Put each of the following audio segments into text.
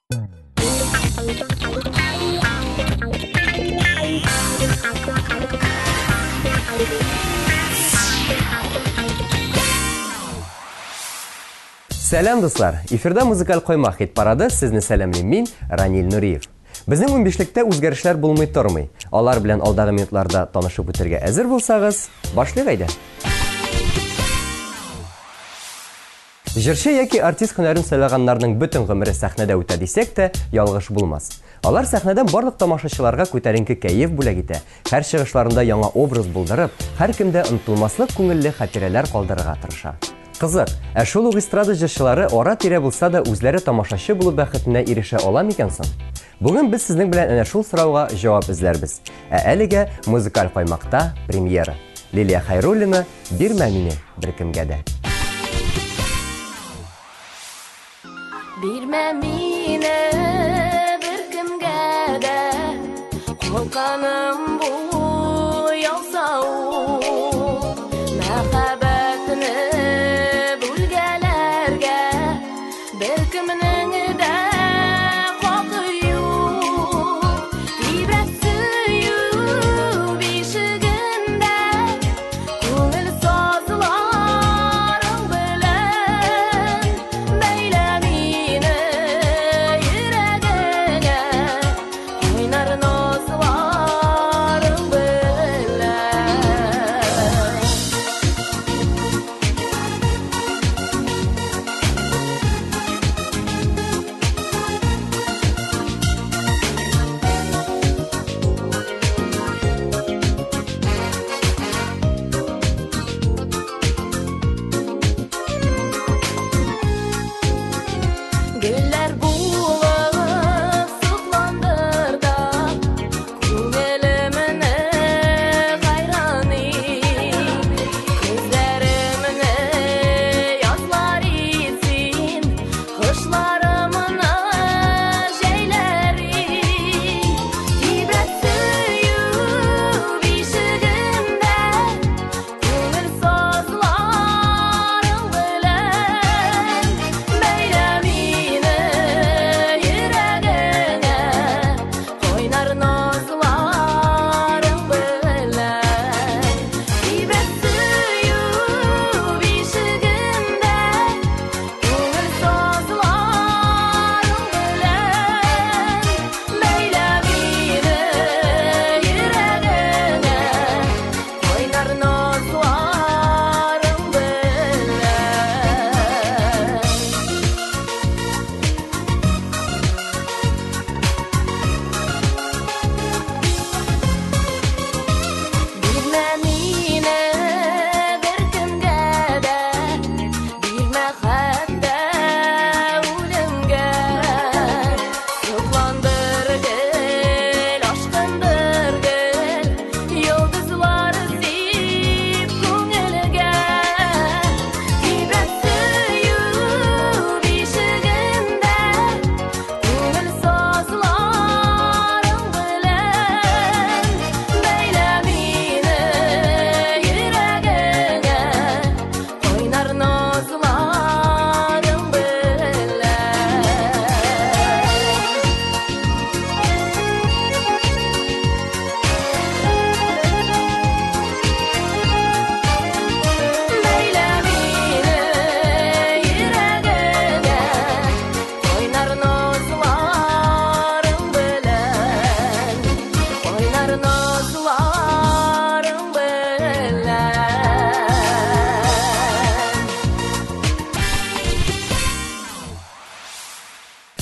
Сәлам дуслар, эфирда музыкаль коймак хит парады, сезне сәламлим мин, Ранил Нуриев. Безнең 15-лектә үзгәрешләр булмый тормый. Алар белән алдагы минутларда танышып үтәргә әзер булсагыз, башлыйк әйдә. Җырчы яки артист һөнәрен сайлаганнарның бөтен гомере сәхнәдә үтә дисәк тә, ялгыш булмас. Алар сәхнәдән барлык тамашачыларга күтәренке кәеф бүләк итә. Һәр чыгышларында яңа образ булдырып, һәркемдә онытылмаслык күңелле хатирәләр калдырырга тырыша. Кызык, шул ук эстрада җырчылары ара-тирә булса да үзләре тамашачы булу бәхетенә ирешә ала микән соң? Бүген без сезнең белән әнә шул сорауга җавап эзләрбез. Әлегә музыкаль коймакта премьера. Лилия Хайруллина «Бирмә мине беркемгә дә». Бирмә мине беркемгә дә, курканым бу яусау, мәхәббәтне бүлгәләргә, беркемнең дә хакы юк. Тибрәк сөю бишегендә, күңел сазларың белән, бәйлә мине йөрәгеңә, уйнар назларың белән. Güller bulub sıxlandır da, күңелемне гайраны, күзләремне язлар итсин, кышларымны җәйләри. Тибрәк сөю бишегендә, күңел сазларың белән, бәйлә мине йөрәгеңә, койнар назларың белән. Тибрәк сөю бишегендә, күңел сазларың белән, бәйлә мине йөрәгеңә, койнар назларың белән. Бирмә мине беркемгә дә, бирмә хәтта үлемгә. Сокландыр гел, ашкындыр гел, йолдызлар сип күңелгә. Тибрәк сөю бишегендә, күңел сазларың белән, бәйлә мине йөрәгеңә, койнар назларың белән. Бәйлә мине йөрәгеңә, койнар назларың белән, койнар назларың белән.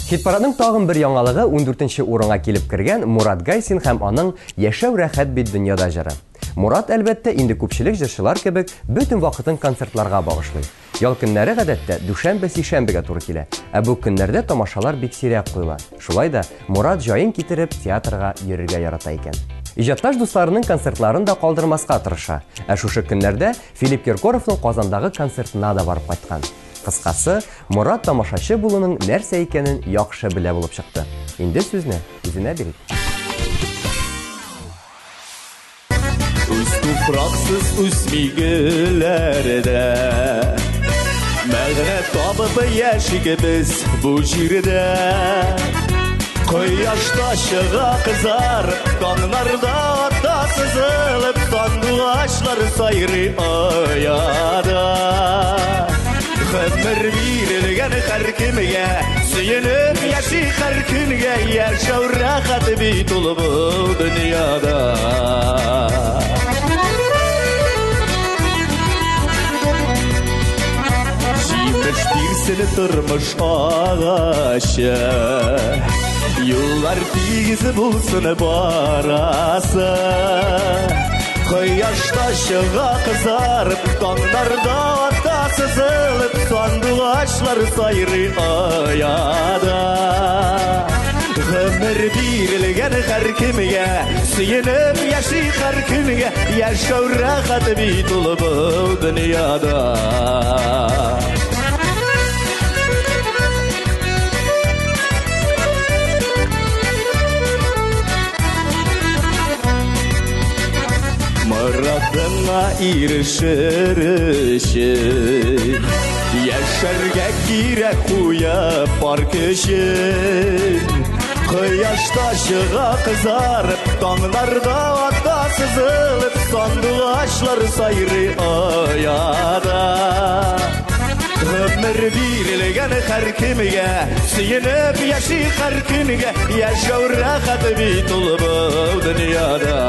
Хит-парадның тагын бер яңалыгы 14-нче урынга килеп кергән Мурат Гайсин һәм аның «Яшәү рәхәт бит дөньяда» җыры. Мурат, әлбәттә, инде күпчелек җырчылар кебек бөтен вакытын концертларга багышлый. Ял көннәре гадәттә дүшәмбе-сишәмбегә туры килә, ә бу көннәрдә тамашалар бик сирәк куела. Шулай да Мурат җаен китереп театрга йөрергә ярата икән. Иҗатташ дусларының концертларын да калдырмаска тырыша, ә шушы көннәрдә Филипп Киркоровның Казандагы концертына да барып кайткан. Кыскасы, Мурат тамашачы булуның нәрсә икәнен яхшы белә булып чыкты. Инде сүзне үзенә бирик. Үз туфраксыз үсмигеләрдә, мәгънә табып яшигебез бу җирдә. Кояшта шыға қызарып, таңнарда ата сызылып, сандуғашлар сайры аяда. Ғұмыр берілген әр кімге, сүйініп яши әр күнге, яшау рахат бит ұлы бұл дүнияда. Жиміш бирсін тұрмыш ағашы, Yıllar тигізі болсын барасы. Қияшта шыға қызарып, таңдарда ата сызылып, сандуғашлар сайры аяда. Ғұмыр берілген әр кімге, сүйініп яши әр күнге, яшау рахат бит ұлы бұл дүнияда. Мұратыңа ерішір үшін, яшәрге керек қойып бар күшін. Қияшта шыға қызарып, таңнарда ата сызылып, сандуғашлар сайры аяда. Ғұмыр берілген әр кімге, сүйініп яши әр күнге, яшау рахат бит ұлы бұл дүнияда.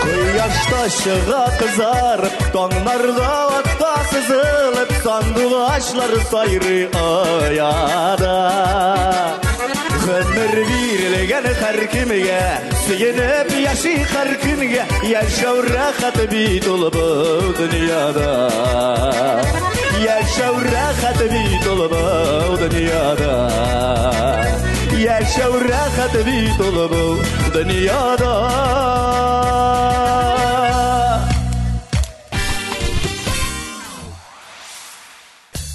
Қияшта шыға қызарып, таңнарда ата сызылып, сандуғашлар сайры аяда. Ғұмыр берілген әр кімге, сүйініп яши әр күнге, яшау рахат бит ұлы бұл дүнияда. Яшау рахат бит ұлы бұл дүнияда. Яшау рахат бит ұлы бұл дүнияда.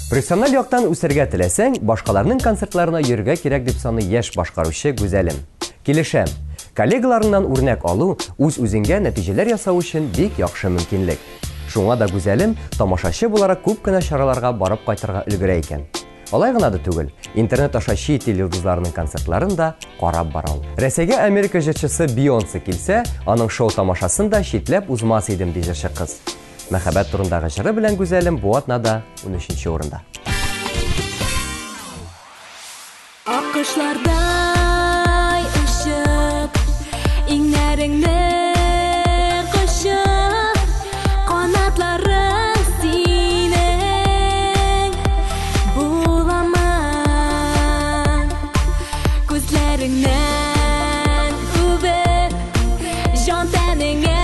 Профессиональ яктан үсәргә теләсәң, башкаларның концертларына йөрергә кирәк дип саны яшь башкаручы Гүзәлем. Килешәм. Коллегаларыннан үрнәк алу, үз-үзеңгә нәтиҗәләр ясау өчен бик яхшы мөмкинлек. Шуңа да Гүзәлем тамашачы буларак күп кенә чараларга барып кайтырга өлгерә икән. Алай гына да түгел, интернет аша чит ил йолдызларының концертларын да карап бара ул. Рәсәйгә Америка җырчысы Бейонсе килсә, аның шоу тамашасын да читләп узмас идем ди җырчы кыз. Мәхәббәт турындагы җыры белән Гүзәлем бу атнада 13нче урында. Аккышлардай ышып, иңнәреңне кышып, канатларың синең буламын. Күзләреңнән үбеп, җан тәнеңә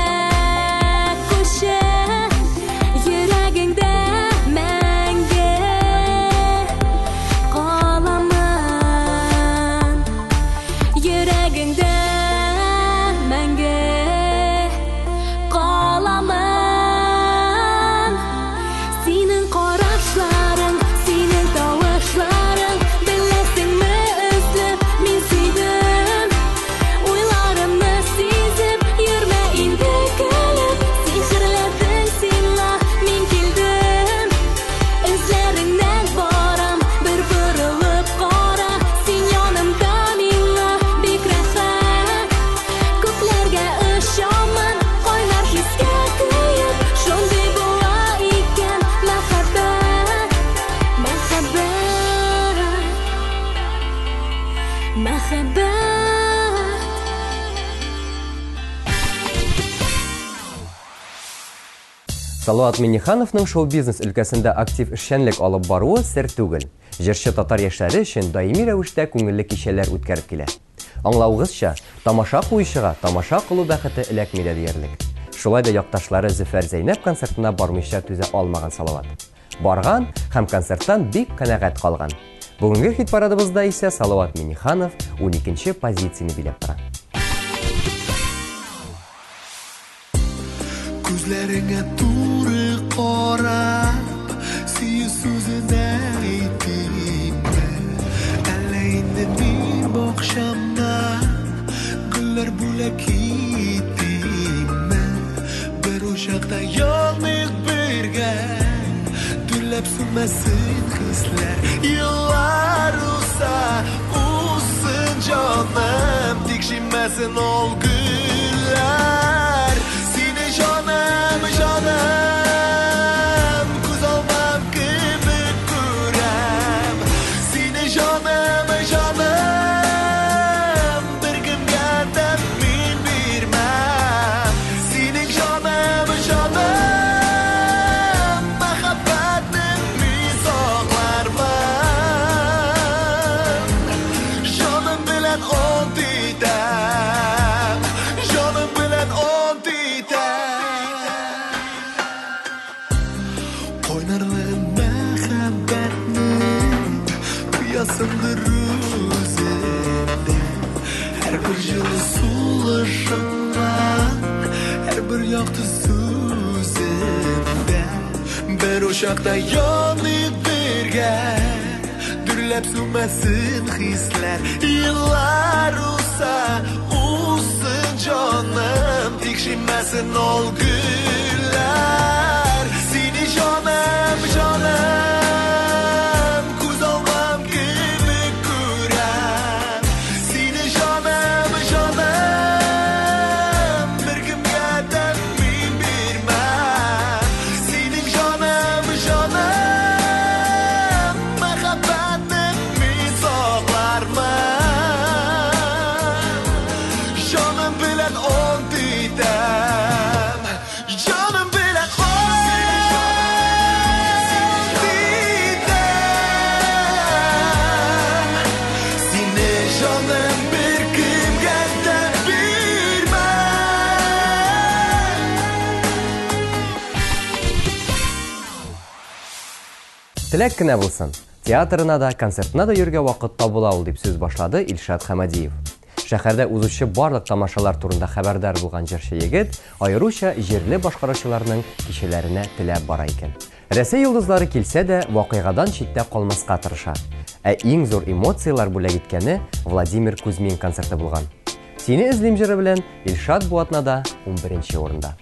Салават Миннихановның шоу-бизнес өлкәсендә актив эшчәнлек алып баруы сер түгел. Җырчы татар яшьләре өчен даими рәвештә күңелле кичәләр үткәреп килә. Аңлавыгызча, тамаша куючыга тамаша кылу бәхете эләкми дә диярлек. Шулай да якташлары Зөфәр Зәйнәп концертына бармыйча түзә алмаган Салават. Барган һәм концерттан бик канәгать калган. Бүгенге хит парадыбызда исә Салават Минниханов 12нче позицияне биләп тора. Күзләреңә туры карап, сөю сүзенә әйтимме? Әллә инде мин бакчамда гөлләр бүләк итимме? Düрлep sönmesin hisler. Yıllar uzsun canım, dikşinmesin ol güller. Seni canım canım, kuz olmam gibi kurem. Seni canım canım, bir gün geldim min bilmem. Seni canım canım, muhabbetim mi saklarman? Canım bilen on didem, canım bilen on didem. Oynarlığın muhabbetinin kıyasındır üzerinde. Her bir yılı sulaşanlar, her bir yaktı sözünde. Bir uşakta yanıp birge, dürlep sönmesin hisler. Yıllar uzsun canım, dikşinmesin ol güller. Seni canım canım, kuz olmam gibi kurem. Seni canım canım, bir gün geldim min bilmem. Senin canım canım, muhabbetim mi saklarman? Canım bilen on didem, canım bilen on didem. Seni canım bir kim geldi bilmem. Теләк кенә булсын. Театрына да, концертына да йөргә вакыт табыла ул дип сүз башлады Илшат Хамадиев. Шәһәрдә узучы барлык тамашалар турында хәбәрдар булган җырчы егет аеруча җирле башкаручыларның кичәләренә теләп бара икән. Рәсәй йолдызлары килсә дә вакыйгадан читтә калмаска тырыша. Ә иң зур эмоциялар бүләк иткәне Владимир Кузьмин концерты булган. Сине эзлим җыры белән Илшат бу атнада 11-нче урында.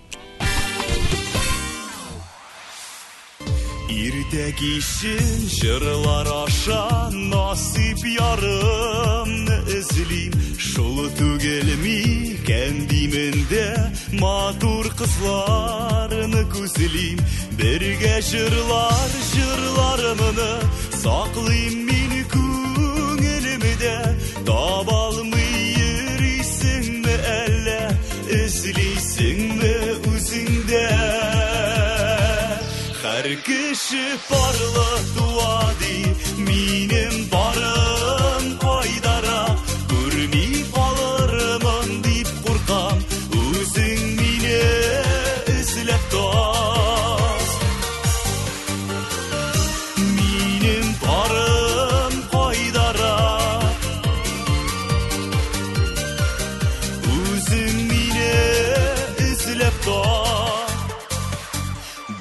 Иртә кичен җырлар аша насип ярымны эзлим. Шул түгел микән димендә матур кызларны күзлим. Бергә җырларымны саклыйм мин күңелемдә. Таба алмый йөрисеңме әллә, эзлисеңме үзеңдә? Һәр кеше парлы туа ди, минем барым кайдара. Күрми калырмын дип куркам, үзең мине эзләп таз. Минем барым кайдара, үзең мине эзләп таз.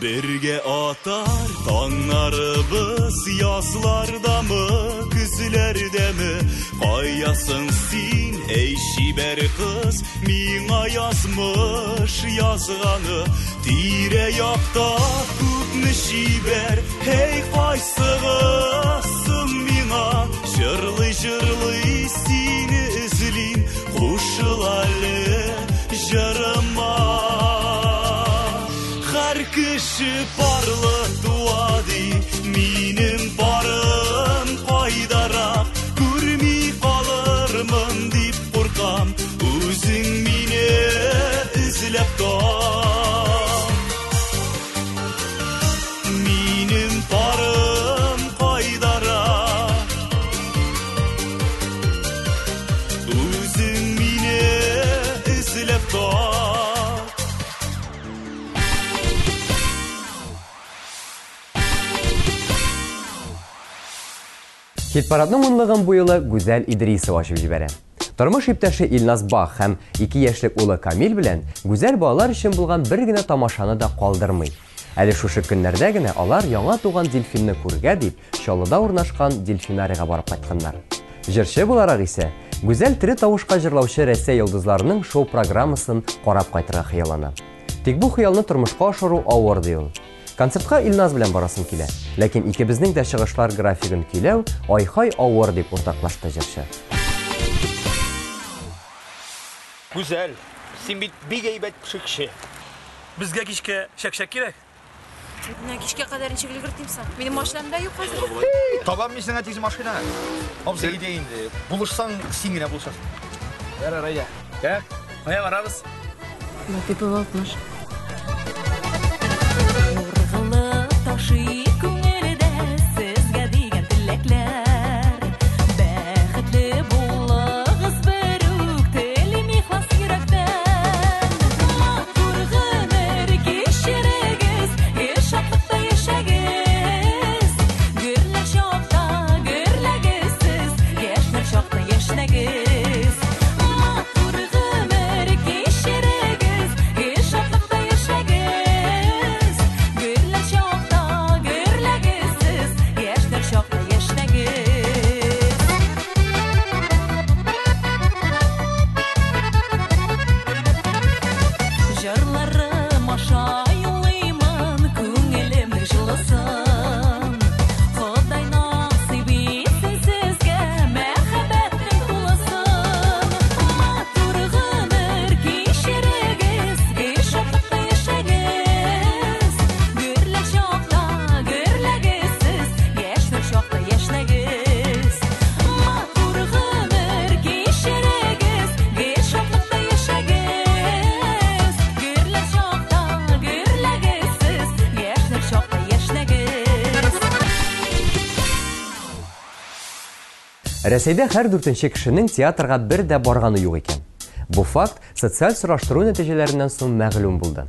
Бергә атар таңнарыбыз язлардамы, күзләрдәме? Каясың син, әй шибәр кыз, миңа язмыш язганы. Тирә-якта күпме шибәр, әй кайсыгысың миңа? Җырлый сине эзлим, кушыл әле җырыма. Һәр кеше парлы туа ди, минем барым кайдарак. Күрми калырмын дип куркам, үзең мине эзләп таз. Минем барым кайдарак, үзең мине эзләп таз. Хит-парадның унлыгын бу елы Гүзәл Идрисова ачып җибәрә. Тормыш иптәше Илназ Бах һәм 2 яшьлек улы Камил белән гүзәл балалар өчен булган бер генә тамашаны да калдырмый. Әле шушы көннәрдә генә алар яңа туган дельфинны күргә дип Чаллыда урнашкан дельфинарийга барып кайтканнар. Җырчы буларак исә гүзәл тере тавышка җырлаучы Рәсәй йолдызларының шоу программасын карап кайтырга хыяллана. Тик бу хыялны тормышка ашыру авыр ди ул. Концертка Илназ белән барасым килә, ләкин икебезнең дә чыгышлар графигын көйләү ай-хай авыр дип уртаклашты җырчы. Güzel. Син бит бик әйбәт кеше. Безгә кичкә шәкшәк кирәк. Менә кичкә кадәр ничек өлгертимсең? Минем машинамда юк хәзер. Табам мин сиңа тиз машина. Абзый иде инде. Булышсаң син генә булышасың. Ярар, әйдә. Кә? Кая барабыз? Латипы Валтмаш. Ургылып ташый күңелдә сезгә дигән теләкләр. Бәхетле булыгыз бер үк телим ихлас йөрәктән. Матур гомер кичерегез, шатлыкта яшәгез. Гөрләр чакта гөрләгез, яшьләр чакта яшьләгез. Матур гомер кичерегез, шатлыкта яшәгез. Гөрләр чакта гөрләгез, яшьләр чакта яшьләгез. Җырларым аша юлыймын, күңелемне җылысын. Ходай насыйп итсен сезгә мәхәббәтнең тулысын. Матур гомер кичерегез, шатлыкта яшәгез. Гөрләр чакта гөрләгез, яшьләр чакта яшьләгез. Матур гомер кичерегез, шатлыкта яшәгез. Гөрләр чакта гөрләгез, яшьләр чакта яшьләгез. Рәсәйдә һәр 4нче кешенең театрга бер дә барганы юк икән. Бу факт социаль сораштыру нәтиҗәләреннән соң мәгълүм булды.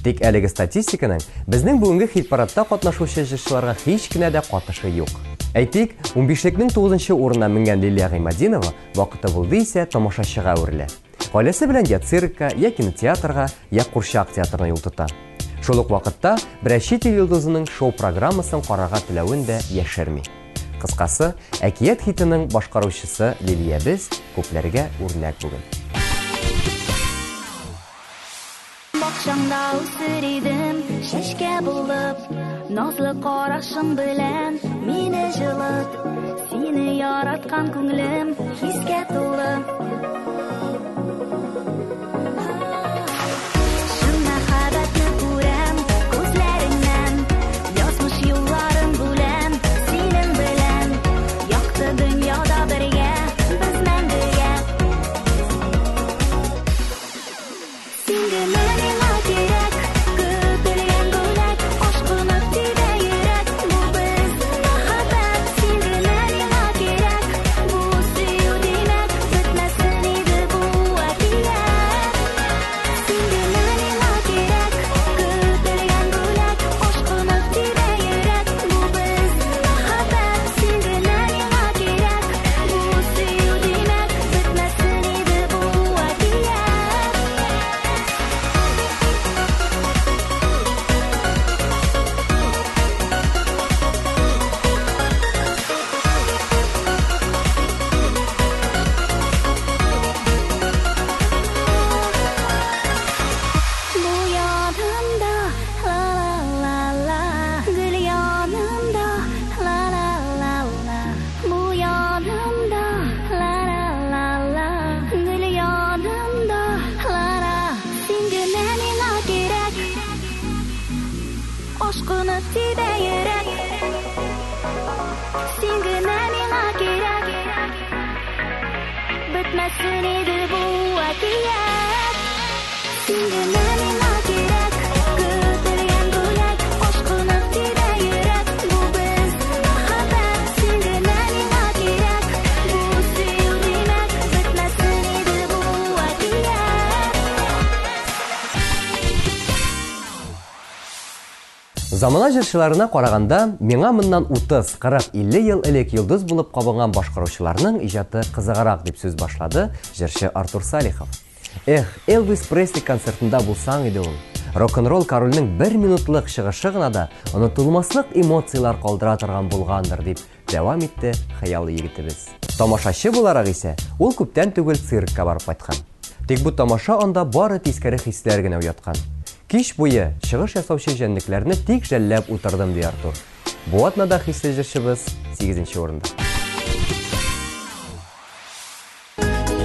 Тик әлеге статистиканың безнең бүгенге хит-парадта катнашучы җырчыларга һич кенә дә катышы юк. Әйтик, 15лекнең 9нчы урынына менгән Лилия Гыймадинова вакыты булды исә тамашачыга әверелә. Гаиләсе белән я циркка, я кинотеатрга, я Курчак театрына юл тота. Шул ук вакытта берәр чит ил йолдызының шоу программасын карарга теләвен дә яшерми. Кыскасы, әкият хитының башкаручысы Лилиябез күпләргә үрнәк бүген. Бакчаңда үсер идем, чәчкә булып, назлы карашың белән мине җылыт. Сине яраткан күңлем хискә тулы. Шын мәхәббәтне күрәм күзләреңнән, язмыш юлларын бүләм синең белән. Якты дөньяда бергә, без мәңгегә. Син генә миңа кирәк, көтелгән бүләк, ашкыны тибә йөрәк. Бу безнең мәхәббәт, син генә миңа кирәк. Бу сөю димәк, бетмәсен иде бу әкият. Син генә миңа кирәк, көтелгән бүләк, ашкыны тибә йөрәк. Бу безнең мәхәббәт, син генә миңа кирәк. Бу сөю димәк, бетмәсен иде бу әкият. Bu yanımda la la la, gül yanımda la la la la. Bu yanımda la la la la, gül yanımda la la. Sen gene mine gerek, aşkını tibə yürek. Sen gene mine gerek, bitmesin idi bu əkiyyət. Sen gene mine gerek, götürgen bülek, aşkını tibə yürek. Bu bizning мәхәббәт, sen gene mine gerek. Bu сөю demek, bitmesin idi bu əkiyyət. Замана җырчыларына караганда, миңа моннан 30, 40, 50 ел элек йолдыз булып кабынган башкаручыларның иҗаты кызыграк дип сүз башлады җырчы Артур Салихов. Эх, Элвис Пресли концертында булсаң иде ул. Рок-н-ролл корольнең 1 минутлык чыгышы гына да онытылмаслык эмоциялар калдыра торган булгандыр дип дәвам итте хыялы егетебез. Тамашачы буларак исә ул күптән түгел циркка барып кайткан. Тик бу тамаша анда бары тискәре хисләр генә уяткан. Кич буе чыгыш ясаучы җәнлекләрне тик жәлләп утырдым ди Артур. Бу атнада хисле җырчыбыз 8нче урында.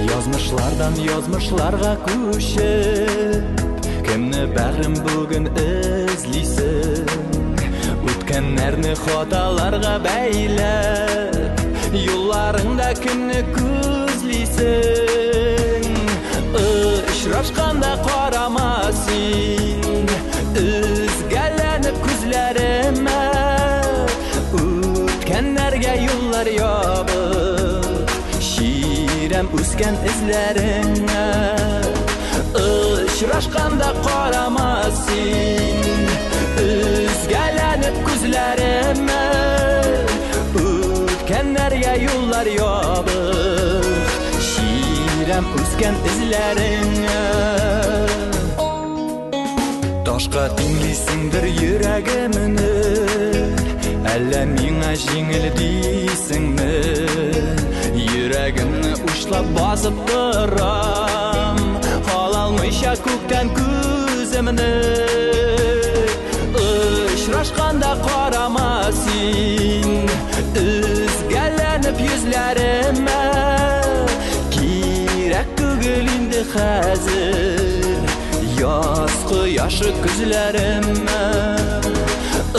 Язмышлардан язмышларга күчеп, кемне бәгърем бүген эзлисең? Үткәннәрне хаталарга бәйләп, юлларыңда кемне күзлисең? Очрашканда карама син, үзгәләнеп күзләремә, үткәннәргә юллар ябып, ширәм үскән эзләреңә. Очрашканда карама син, үзгәләнеп күзләремә, үткәннәргә юллар ябып, ширәм үскән эзләреңә. Ташка тиңлисеңдер йөрәгемне, әллә миңа җиңел дисеңме? Йөрәгемне учлап басып торам, алалмыйча күктән күземне. Очрашканда карама син, үзгәләнеп йөзләремә, кирәк түгел инде хәзер яз кояшы күзләремә.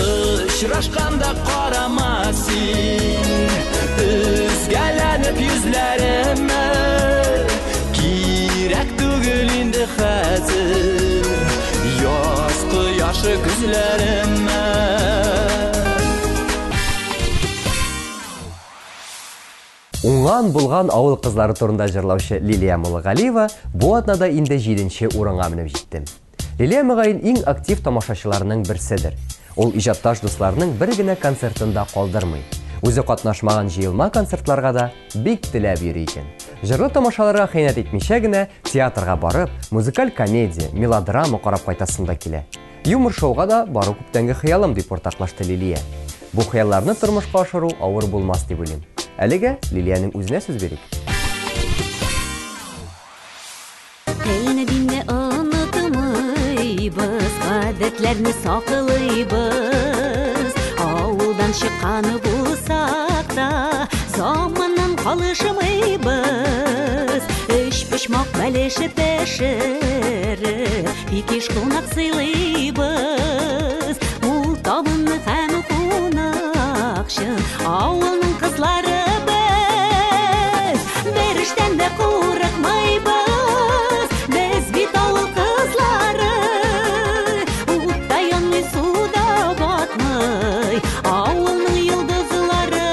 Очрашканда карама син, үзгәләнеп йөзләремә, кирәк түгел инде хәзер яз кояшы күзләремә. Уңган булган авыл кызлары турында җырлаучы Лилия Муллагалиева бу атнада инде 7нче урынга менеп җитте. Лилия мөгаен иң актив тамашачыларның берседер. Ул иҗатташ дусларының бер генә концертында калдырмый. Үзе катнашмаган җыелма концертларга да бик теләп йөри икән. Җырлы тамашаларга хыянат итмичә генә театрга барып, музыкаль комедия, мелодрама карап кайтасында килә. Юмор шоуга да бару күптәнге хыялым дип ортаклашты Лилия. Бу хыялларны тормышка ашыру авыр булмас дип уйлыйм. Әлегә Лилияның үзенә сүз бирик. Тәйне динне онытмыйбыз, гадәтләрне саклыйбыз. Авылдан чыкканы булсак та, заманнан калышмыйбыз. Өч почмак бәлеше пешереп, икеш кунак сыйлыйбыз. Ул табынны һәм кунакчы, авылның кызлары без. Бериштән дә курыкмыйбыз, без бит авыл кызлары. Утта янмый, суда батмый, авылның йолдызлары.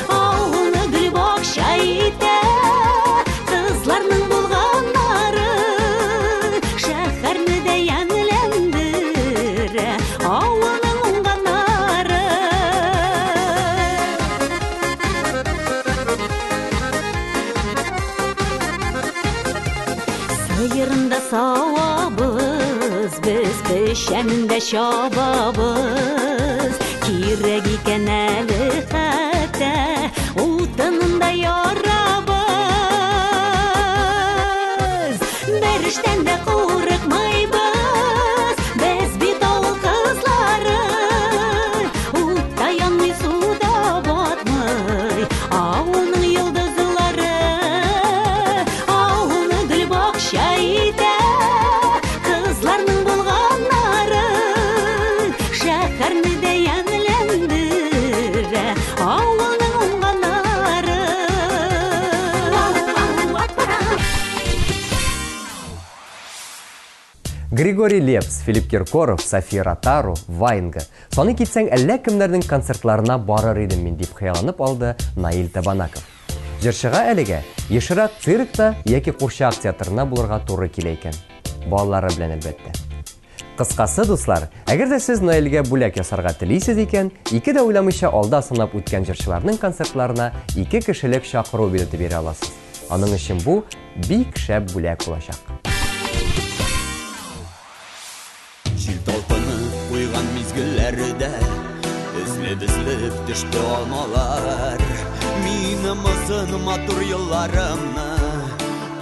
Авылны гөл бакча итә, кызларның булганнары. Шәһәрне дә ямьләндерә, авылның уңганнары. Сыйырында савабыз, без пешәнендә чабабыз. Кирәк икән әле хәтта, утынында ярабыз. Бериштән дә курыкмыйбыз, без бит авыл кызлары. Утта янмый, суда батмый, авылның йолдызлары. Авылны гөл бакча итә, кызларның булганнары. Шәһәрне дә ямьләндерә, авылның уңганнары. Григорий Лепс, Филипп Киркоров, София Ротару, Ваенга. Саны китсәң, әллә кемнәрнең концертларына барыр идем мин дип хыялланып алды Наил Табанаков. Җырчыга әлегә ешрак циркта яки Курчак театрына булырга туры килә икән. Балалары белән әлбәттә. Кыскасы, дуслар, әгәр дә сез Наилгә бүләк ясарга телисез икән, ике дә уйламыйча алда санап үткән җырчыларның концертларына 2 кешелек чакыру билеты бирә аласыз. Аның өчен бу бик шәп бүләк булачак. Җил талпыны уйган мизгелләрдә, эзлеп төште алмалар. Минем озын матур елларымны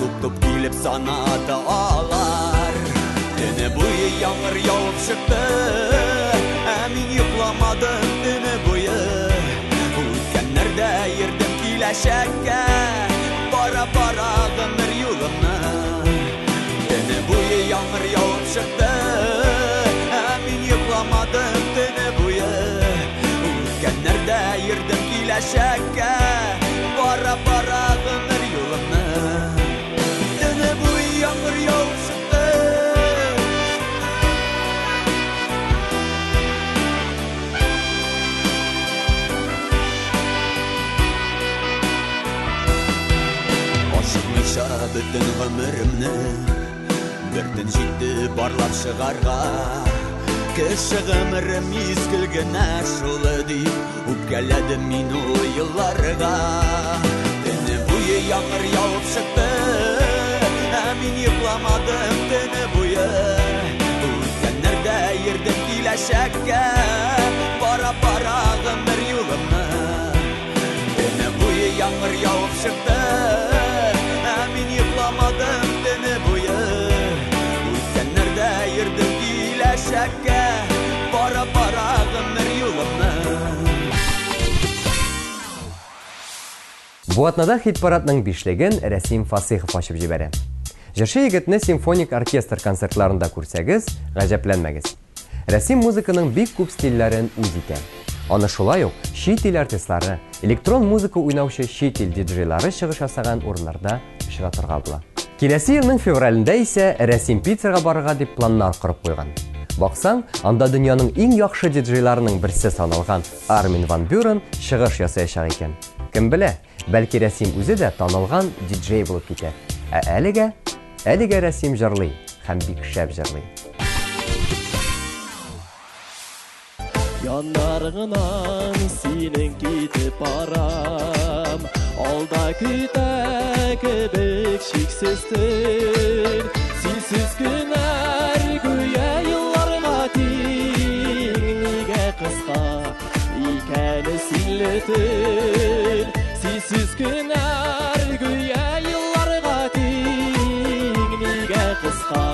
туп-туп килеп саната алар. Төне буе яңгыр явып чыкты, мин йоклamadım төне буе. Үткәннәрдә йөрдем киләчәккә, бара-бара гомер юлымны. Төне буе яңгыр явып чыкты, мин йоклamadım төне буе. Үткәннәрдә йөрдем киләчәккә, бара-бара гомер юлымны. Төне буе яңгыр явып чыкты. Ашыкмыйча бөтен гомеремне бердән җитте барлап чыгарга. Кеше гомере мизгел генә шул дип үпкәләдем мин ул елларга. Төне буе яңгыр явып чыкты, мин йокламадым төне буе. Үткәннәрдә йөрдем киләчәккә, бара-бара гомер юлымны. Төне буе яңгыр явып чыкты, мин йокламадым төне буе. Үткәннәрдә йөрдем киләчәккә, бара-бара гомер юлымны. Бу атнада хит-парадның бишлеген Рәсим Фасыйхов ачып җибәрә. Җырчы егетне симфоник оркестр концертларында күрсәгез, гаҗәпләнмәгез. Рәсим музыканың бик күп стильләрен үз итә. Аны шулай ук чит ил артистлары, электрон музыка уйнаучы чит ил диджейлары чыгыш ясаган урыннарда очратырга була. Киләсе елның февралендә исә Рәсим Питерга барырга дип планнар корып куйган. Баксаң, анда дөньяның иң яхшы диджейларының берсе саналган Армин ван Бюрен чыгыш ясаячак икән. Кем белә, бәлки Рәсим үзе дә танылган диджей булып китә. Әлегә Рәсим җырлый һәм бик шәп җырлый. Яннарыңнан синең китеп барам, алда көтә кебек чиксез төн. Синсез көннәр гүя елларга тиң, нигә кыска икән синле төн. Синсез көннәр гүя елларга тиң, нигә кыска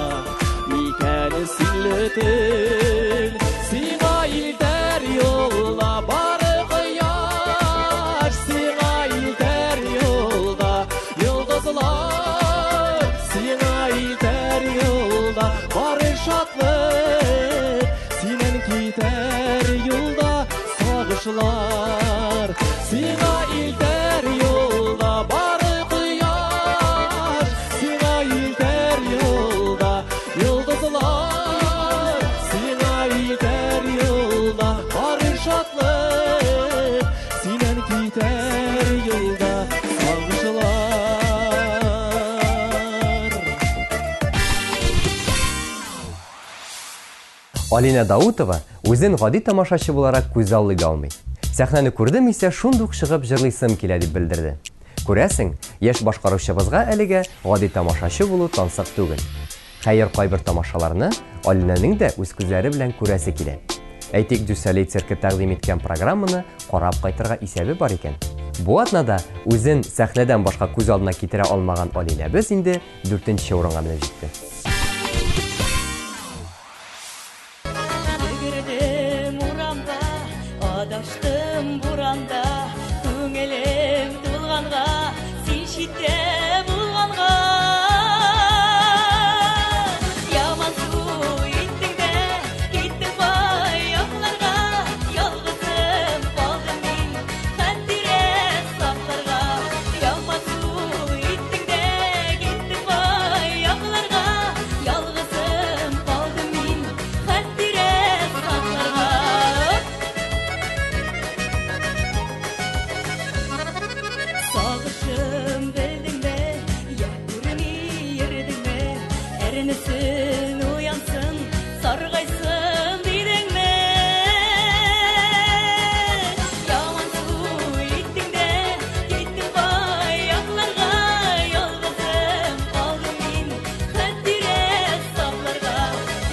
икән синле төн. Сиңа илтәр юлда бары кояш, сиңа илтәр юлда йолдызлар, сиңа илтәр юлда бары шатлык, синен китәр юлда сагышлар. Сиңа илтәр юлда бары кояш, сиңа илтәр юлда йолдызлар, сиңа илтәр юлда бары шатлык, синен китәр юлда сагышлар. Алина Даутова үзен гади тамашачы буларак күз алдый алмый. Сәхнәне күрдем исә шундук чыгып җырлыйсым килә дип белдерде. Күрәсең, яшь башкаручыбызга әлегә гади тамашачы булу тансык түгел. Хәер, кайбер тамашаларны Алинаның да үз күзләре белән күрәсе килә. Әйтик, Дюсалей циркы тәкъдим иткән программаны карап кайтырга исәбе бар икән. Бу атнада үзен сәхнәдән башка күз алдына китерә алмаган Алина без инде 4нче урынга менеп җитте. Йөгердем урамда, адаштым буранда, күңелем тулганга, син читтә булганга. Яман су иттең дә, киттең баякларга, ялгызым калдым мин хәтирә сакларга. Яман су иттең дә, киттең баякларга, ялгызым калдым мин хәтирә сакларга. Сагышым белдең бе, я күрми йөрдең бе, әрнесен уянсын, саргайсын дидең бе. Яман су иттең дә, киттең баякларга, ялгызым калдым мин хәтирә сакларга.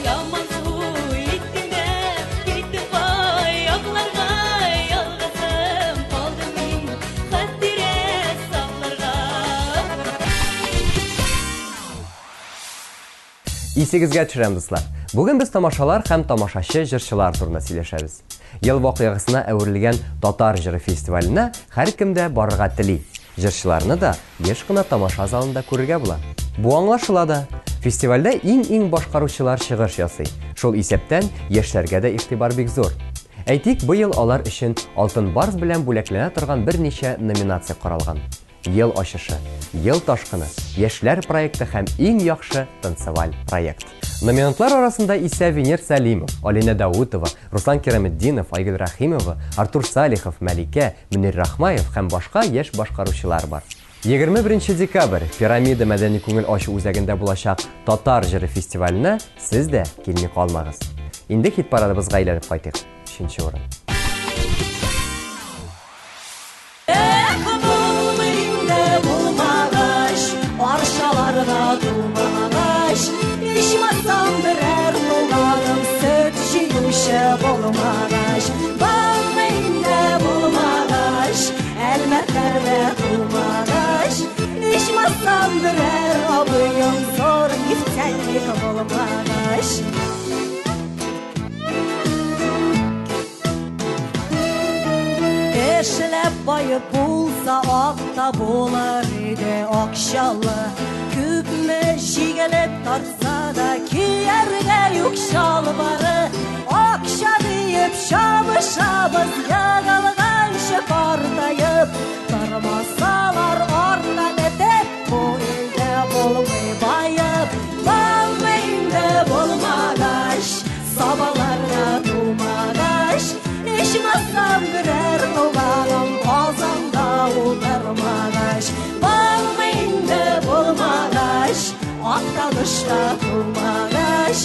Яман су иттең дә, киттең баякларга, ялгызым калдым мин хәтирә сакларга. Исегезгә төшерәм дуслар. Бүген без тамашалар һәм тамашачы җырчылар турында сөйләшәбез. Ел вакыйгасына әверелгән Татар җыры фестиваленә һәркем дә барырга тели. Җырчыларны да еш кына тамаша залында күрергә була. Бу аңлашыла да. Фестивальдә иң башкаручылар чыгыш ясый. Шул исәптән яшьләргә дә игътибар бик зур. Әйтик, бу ел алар өчен Алтын Барс белән бүләкләнә торган берничә номинация каралган. Ел ачышы, ел ташкыны, яшьләр проекты һәм иң яхшы танцеваль проект. Номинантлар арасында исә Венер Сәлимов, Алина Даутова, Руслан Керәметдинов, Айгөл Рәхимова, Артур Салихов, Мәликә, Мөнир Рахмаев һәм башка яшь башкаручылар бар. 21 декабрь Пирамида мәдәни күңел ачу үзәгендә булачак Татар җыры фестиваленә сез дә килми калмагыз. Инде хит-парадыбызга әйләнеп кайтыйк. 3нче урын. Arşalarına durmağaş İşmazsam birer dolarım Süt jiyuşa bolmağaş Bağmayında bulmağaş Elmetlerle durmağaş İşmazsam birer abıyım Zor iftellik bolmağaş Eşlep bayıp bulsa akta bolar idi akşalı Küpme şigelep tartsa da kiyerge yük şalvarı Akşa deyip şabız yağılgan şıpardayıp Tarmasalar ordan edip bu ilde bulmay bayıp Balmayında bulmağaş Sabalarına durmağaş İşmazsam birer oğlanım Ağzımda udarmağaş Bağmayında bulmağaş Aktanışta durmağaş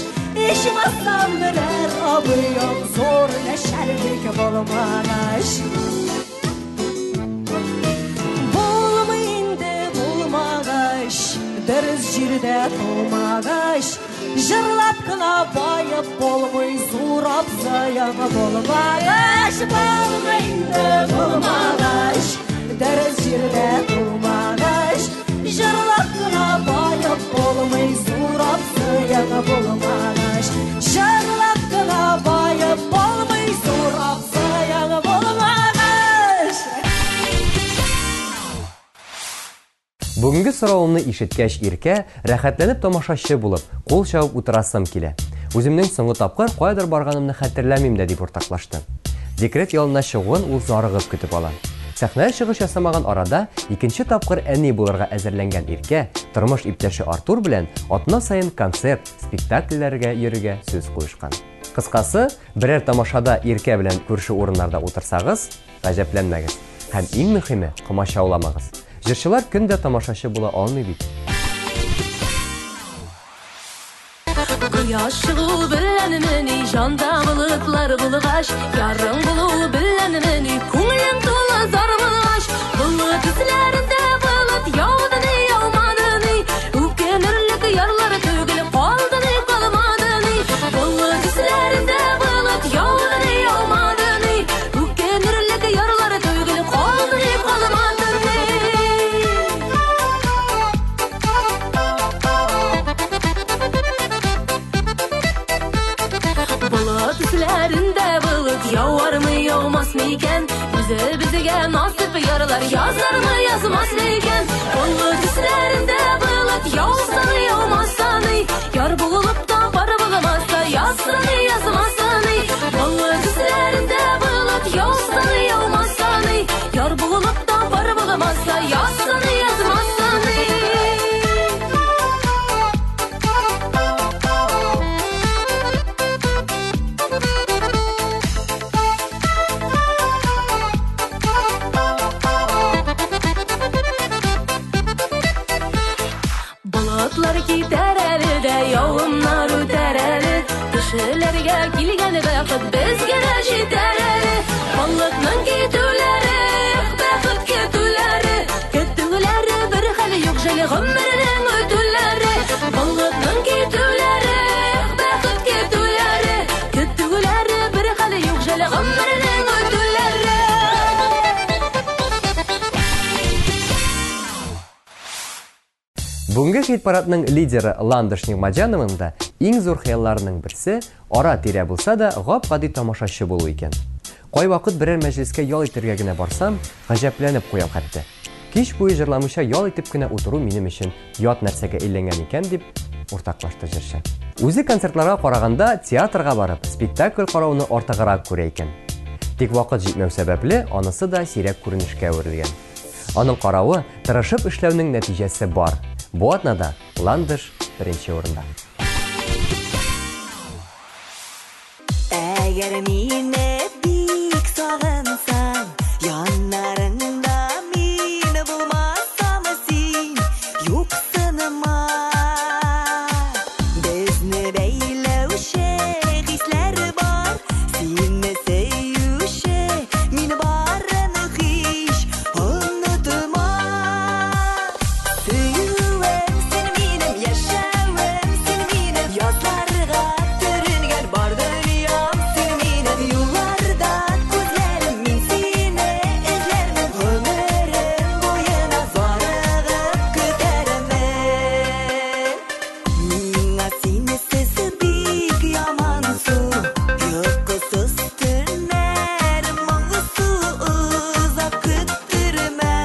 İşmazsam birer abıyım Zor neşerlik bulmağaş Bulmayında bulmağaş Deriz jirde tulmağaş Jırlap kına bayıp bolmay Zurap zayağı bolmağaş Bağmayında bulmağaş Deriz jirde tulmağaş Jırlap kına bayıp bolmay Zurap zayağı bolmağaş Jırlap kına bayıp bolmay Zurap zayağı bolmağaş Бүгенге сорауымны ишеткәч Иркә рәхәтләнеп тамашачы булып, кул чабып утырасым килә. Үземнең соңгы тапкыр кайдыр барганымны хәтерләмим дә дип уртаклашты. Декрет ялына чыгуын ул зарыгып көтеп ала. Сәхнәгә чыгыш ясамаган арада икенче тапкыр әни булырга әзерләнгән Иркә тормыш иптәше Артур белән атна саен концерт, спектакльләргә йөрергә сүз куешкан. Кыскасы, берәр тамашада Иркә белән күрше урыннарда утырсагыз, гаҗәпләнмәгез һәм иң мөһиме комачауламагыз. Җырчылар көндә тамашачы була алмый бит. Кояш чыгу белән мени жанда булытлар булгач, ярың булу белән мени күңелем тулы зар булгач, булыт үзләрендә булыт яудыны яумадыны, үкенерлек ярлар түгел калдыны калмадыны, булыт үзләрендә булыт яудыны яумадыны, үкенерлек ярлар түгел калдыны калмадыны. Üzlərində bulud yağarmı yağmasmı ikən bizə nasib yaralar yazarmı yazmasmı ikən Bulud üzlərində bulud yağsanı yağmassanı Yar bulub da barı bulamazsa yazsanı yazmassanı Bulud üzlərində bulud yağsanı yağmassanı Yar bulub da barı bulamazsa yazsanı yazmassanı Bulutlar gider əldə, yağımlar ötər əli Kişilərgə kilgən bəxət bizgə də жетər əli Ballıqның ketüləri, bəxət ketüləri Ketüləri bir xəli yox jəli ғümrinin ötüləri Ballıqның ketüləri, bəxət ketüləri Ketüləri bir xəli yox jəli ғümrinin ötüləri Бүгенге хит-парадның лидеры Ландыш Нигъмаҗановның да иң зур хыялларының берсе ара-тирә булса да гап-гади тамашачы булу икән. Кай вакыт берәр мәҗлескә ял итәргә генә барсам, гаҗәпләнеп куям хәтта. Кич буе җырламыйча ял итеп кенә утыру минем өчен ят нәрсәгә әйләнгән икән дип уртаклашты җырчы. Үзе концертларга караганда театрга барып, спектакль карауны артыграк күрә икән. Тик вакыт җитмәү сәбәпле анысы да сирәк күренешкә әверелгән. Аның каравы, тырышып эшләүнең нәтиҗәсе бар. Бу атнада Ландыш беренче урында. Әгәр мине бик сагынсаң, яннарыңда мине булмасам син юксыныма. Безне бәйләүче хисләр бар, синне сөюче мин барыны һич онытма. Сөюем син минем, яшәвем син минем, язларга төренгән бар дөньям син минем. Юлларда күзләрем мин сине эзләрмен, гомерем буена зарыгып көтәрмен. Миңа синесез бик ямансың, йокысыз төннәр, моңсыз узак көттермә.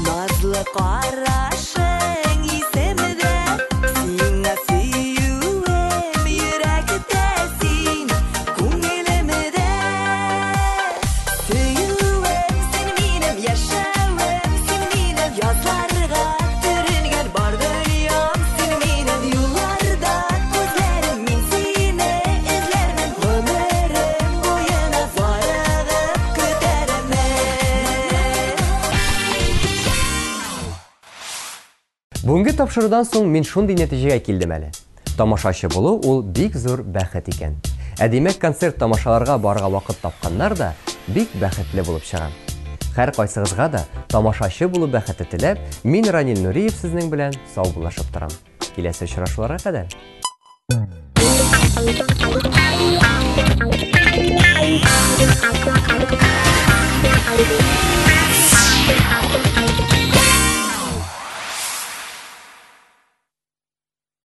Назлы карашың исемдә, сиңа сөюем йөрәктә син, күңелемдә. Сөюем син минем, яшәвем син минем, язларга төренгән бар дөньям син минем. Юлларда күзләрем мин сине эзләрмен, гомерем буена зарыгып көтәрмен. Бүгенге тапшырудан соң мин шундый нәтиҗәгә килдем әле. Тамашачы булу ул бик зур бәхет икән. Димәк, концерт тамашаларга барырга вакыт тапканнар да бик бәхетле булып чыга. Һәр кайсыгызга да тамашачы булу бәхете теләп, мин Ранил Нуриев сезнең белән саубуллашып торам. Киләсе очрашуларга кадәр.